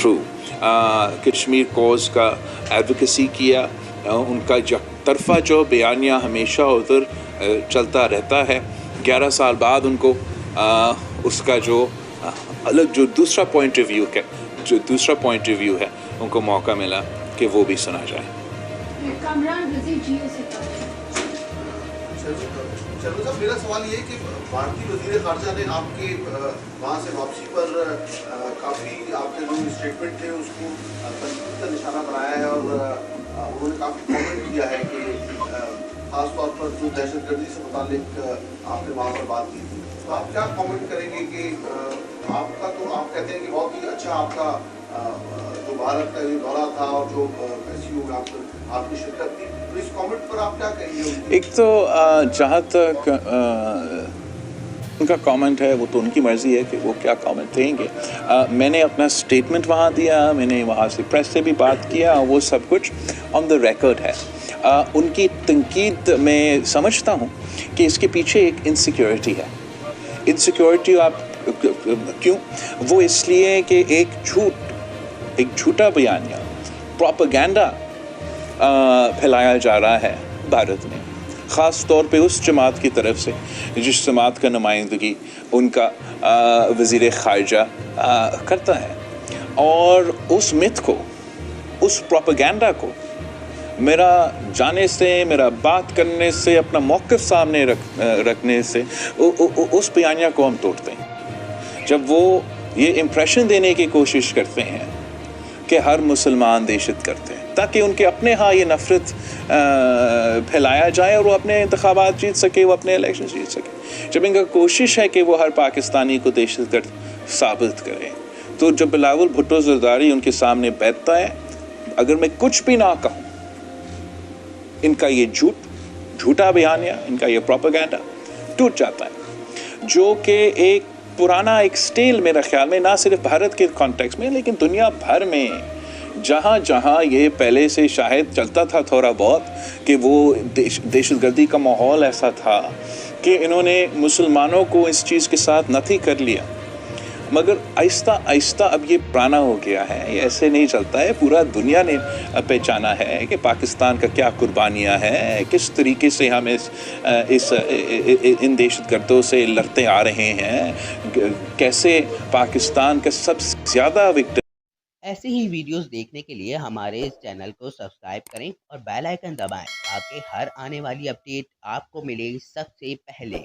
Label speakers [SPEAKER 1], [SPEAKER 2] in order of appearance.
[SPEAKER 1] Through Kashmir cause का advocacy किया। उनका तरफा जो बयानिया हमेशा उधर चलता रहता है। 11 साल बाद उनको उसका जो अलग जो दूसरा पॉइंट ऑफ व्यू है उनको मौका मिला कि वो भी सुना जाए।
[SPEAKER 2] कामरान रज़ी जियो से
[SPEAKER 3] शर्मा साहब, मेरा सवाल ये है कि भारतीय वज़ीर ख़ारजा ने आपके वहाँ से वापसी पर काफ़ी आपके जो स्टेटमेंट थे उसको तनकीद का निशाना बनाया है और उन्होंने काफ़ी कमेंट किया है कि ख़ास तौर पर जो दहशतगर्दी से मुतालिक आपने वहाँ पर बात की थी, तो आप क्या कमेंट करेंगे कि आपका तो आप कहते हैं कि बहुत ही अच्छा आपका जो भारत का ये दौरा था और जो PSU में आपकी शिरकत थी, तो इस कमेंट पर आप क्या कहेंगे?
[SPEAKER 1] एक तो जहाँ तक उनका कमेंट है वो तो उनकी मर्ज़ी है कि वो क्या कमेंट देंगे। मैंने अपना स्टेटमेंट वहाँ दिया, मैंने वहाँ से प्रेस से भी बात किया, वो सब कुछ ऑन द रिकॉर्ड है। उनकी तनकीद मैं समझता हूँ कि इसके पीछे एक इनसिक्योरिटी है। इनसिक्योरिटी आप क्यों? वो इसलिए कि एक झूठा बयानिया प्रोपेगेंडा फैलाया जा रहा है भारत में, ख़ास तौर पे उस जमात की तरफ से जिस जमात का नुमाइंदगी उनका वज़ीर ख़ारजा करता है। और उस मिथ को, उस प्रोपेगेंडा को मेरा जाने से, मेरा बात करने से, अपना मौक़िफ़ सामने रखने से उस बयानिया को हम तोड़ते हैं। जब वो ये इम्प्रेशन देने की कोशिश करते हैं कि हर मुसलमान दहशत करते हैं ताकि उनके अपने यहाँ ये नफ़रत फैलाया जाए और वो अपने इंतखाबात जीत सके, वो अपने इलेक्शन जीत सके। जब इनका कोशिश है कि वो हर पाकिस्तानी को दहशतगर्द साबित करें, तो जब बिलावल भुट्टो ज़रदारी उनके सामने बैठता है, अगर मैं कुछ भी ना कहूँ, इनका ये झूठा बयानिया, इनका ये प्रोपेगेंडा टूट जाता है, जो कि एक पुराना एक स्टाइल मेरा ख्याल में ना सिर्फ भारत के कॉन्टेक्स्ट में लेकिन दुनिया भर में जहाँ ये पहले से शायद चलता था थोड़ा बहुत कि वो दहशतगर्दी का माहौल ऐसा था कि इन्होंने मुसलमानों को इस चीज़ के साथ नथी कर लिया। मगर आहिस्ता आहिस्ता अब ये पुराना हो गया है, ये ऐसे नहीं चलता है। पूरा दुनिया ने पहचाना है कि पाकिस्तान का क्या कुर्बानियाँ हैं, किस तरीके से हम इन दहशतगर्दों से लड़ते आ रहे हैं, कैसे पाकिस्तान का सबसे ज़्यादा विक्टिम।
[SPEAKER 4] ऐसी ही वीडियोस देखने के लिए हमारे इस चैनल को सब्सक्राइब करें और बेल आइकन दबाएं ताकि हर आने वाली अपडेट आपको मिले सबसे पहले।